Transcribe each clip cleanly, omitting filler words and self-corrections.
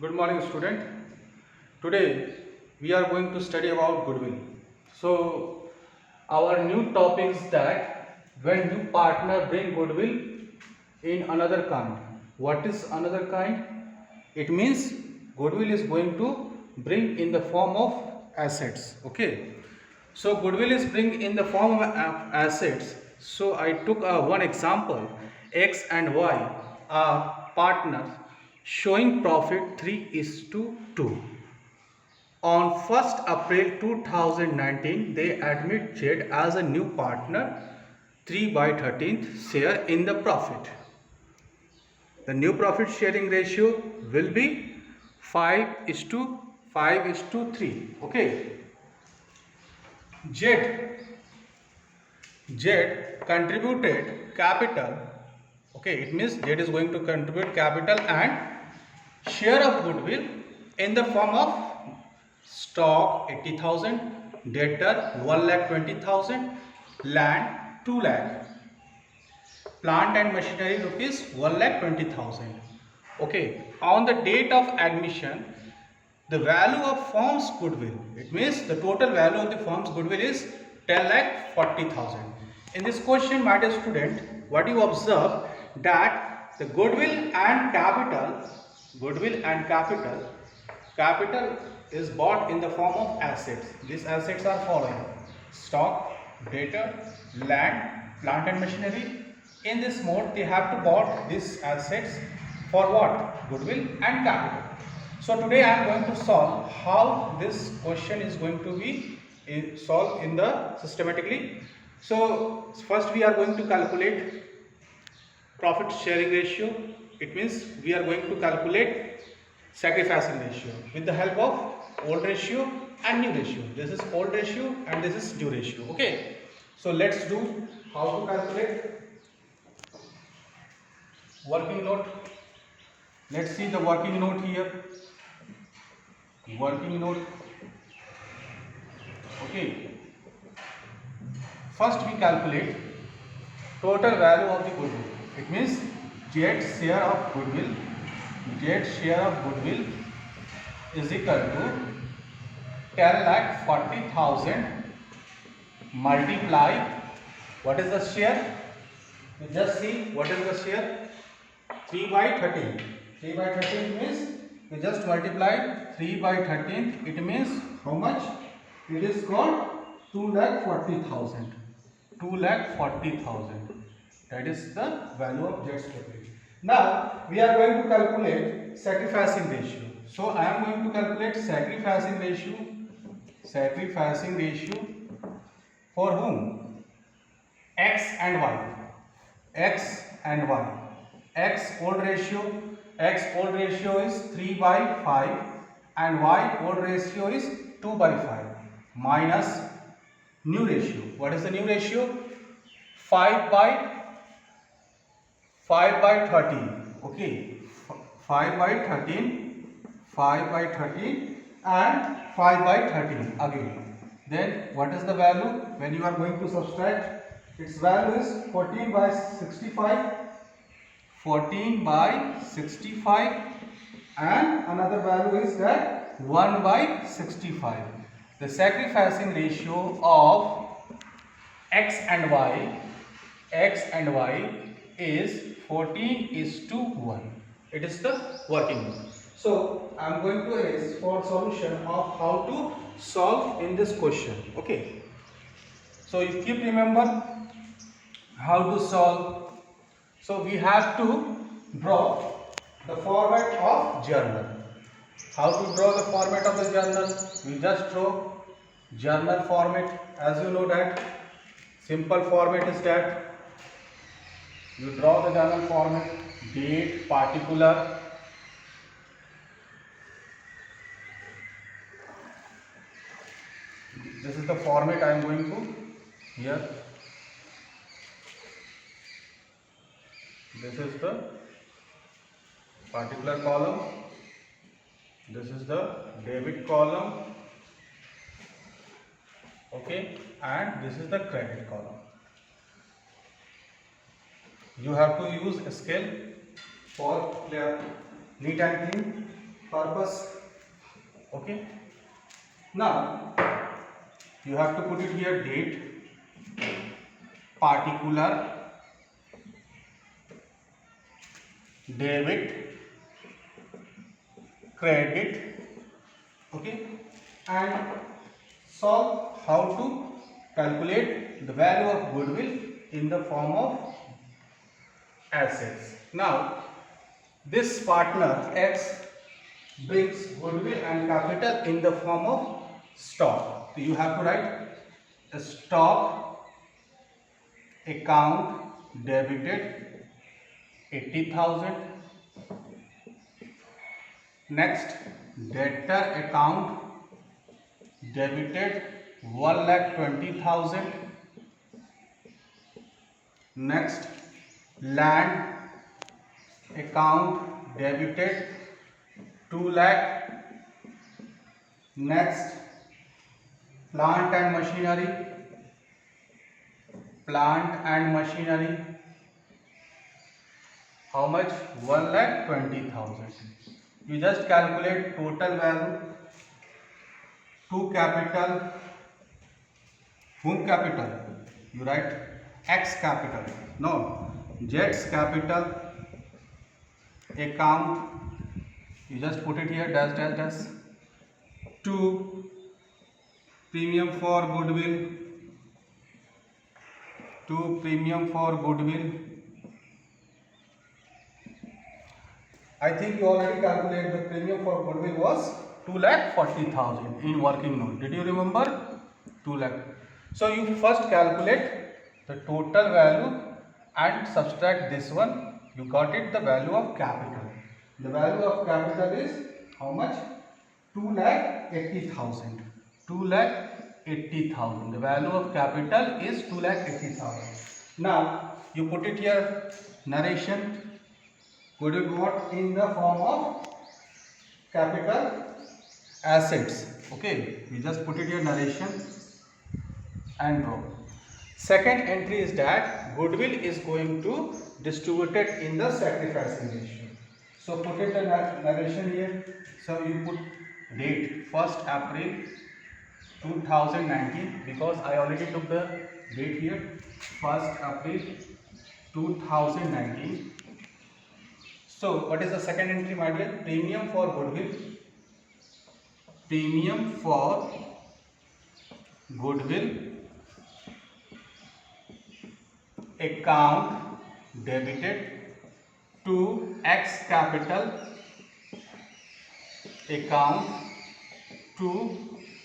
Good morning, student. Today we are going to study about goodwill. So our new topic is that when new partner bring goodwill in another kind. What is another kind? It means goodwill is going to bring in the form of assets. Okay. So goodwill is bring in the form of assets. So I took one example. X and Y are partners showing profit 3 is to 2. On 1st April 2019, they admit Z as a new partner 3 by 13th share in the profit. The new profit sharing ratio will be 5 is to 5 is to 3. Okay. Z contributed capital. Okay, it means Z is going to contribute capital and share of goodwill in the form of stock 80,000, debtor 1,20,000, land 2 lakh, plant and machinery rupees 1,20,000. Okay, on the date of admission, the value of firm's goodwill, it means the total value of the firm's goodwill is 10,40,000. In this question, my dear student, what you observe that the goodwill and capital is bought in the form of assets. These assets are following: stock, debtor, land, plant and machinery. In this mode, they have to bought these assets for what? Goodwill and capital. So today I am going to solve how this question is going to be solved in the systematically. So first we are going to calculate profit sharing ratio. It means we are going to calculate sacrificing ratio with the help of old ratio and new ratio. This is old ratio and this is new ratio. Okay. So let's do how to calculate working note. Let's see the working note here. Working note. Okay. First we calculate total value of the goodwill. It means Z share of goodwill. Z share of goodwill is equal to 10,40,000 multiply. What is the share? You just see what is the share. 3 by 13. 3 by 13 means you just multiply 3 by 13. It means how much? It is called 2,40,000. 2,40,000. That is the value of Z's goodwill. Now we are going to calculate sacrificing ratio. So I am going to calculate sacrificing ratio. Sacrificing ratio for whom? X and Y. X and Y. X old ratio is 3 by 5 and Y old ratio is 2 by 5 minus new ratio. What is the new ratio? 5 by 13. Okay, 5 by 13, 5 by 13 and 5 by 13 again. Then what is the value when you are going to subtract? Its value is 14 by 65. 14 by 65 and another value is that 1 by 65. The sacrificing ratio of X and Y is 14 is to 1. It is the working note. So I am going to ask for solution of how to solve in this question. Okay. So you keep remember how to solve. So we have to draw the format of journal. How to draw the format of the journal? We just draw journal format. As you know that simple format is that you draw the journal format, date, particular, this is the format I am going to here. This is the particular column, this is the debit column, okay, and this is the credit column. You have to use a scale for neat and clean. purpose. Okay, now you have to put it here, date, particular, debit, credit. Okay, and solve how to calculate the value of goodwill in the form of assets. Now this partner X brings goodwill and capital in the form of stock. So you have to write a stock account debited 80,000. Next, debtor account debited 1,20,000. Next, land account debited 2 lakh. Next, plant and machinery. How much? 1,20,000. You just calculate total value. To capital. Whom capital? You write X capital. No, Z's capital account. You just put it here, dash dash dash. To premium for goodwill. I think you already calculated the premium for goodwill was 2,40,000 in working note. Did you remember? 2 lakh. So you first calculate the total value and subtract this one. You got it, the value of capital. The value of capital is how much? 2,80,000. 2,80,000. The value of capital is 2,80,000. Now you put it here, narration. Goodwill got in the form of capital assets. Okay, we just put it here, narration, and draw. Second entry is that goodwill is going to distributed in the sacrificing ratio. So put it the narration here. So you put date 1st April 2019 because I already took the date here, 1st April 2019. So what is the second entry, my dear? Premium for goodwill. Account debited to X capital account to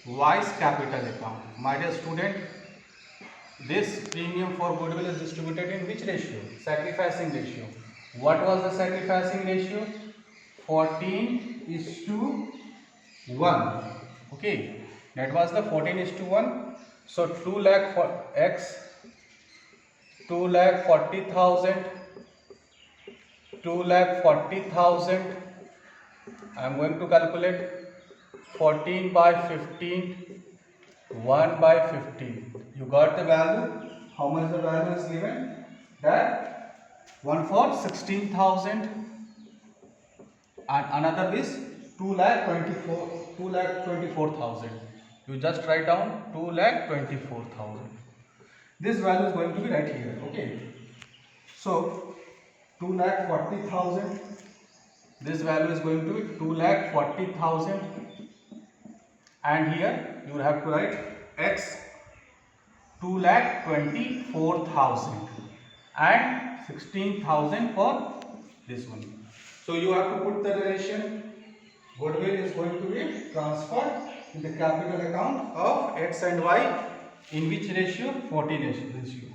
Y's capital account. My dear student, this premium for goodwill is distributed in which ratio? Sacrificing ratio. What was the sacrificing ratio? 14:1. Okay, that was the 14:1. So 2 lakh for X, 2,40,000, 2,40,000. I am going to calculate 14 by 15, 1 by 15. You got the value. How much the value is given? That one for 16,000 and another is 2,24,000. You just write down 2,24,000. This value is going to be right here. Okay. So 2,40,000. This value is going to be 2,40,000. And here you will have to write X 2,24,000 and 16,000 for this one. So you have to put the relation. Goodwill is going to be transferred in the capital account of X and Y. In which ratio? 14 ratio.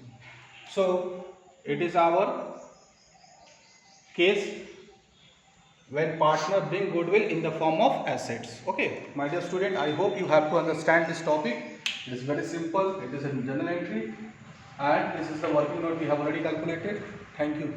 So it is our case when partner bring goodwill in the form of assets. Okay, my dear student, I hope you have to understand this topic. It is very simple. It is a journal entry and this is the working note we have already calculated. Thank you.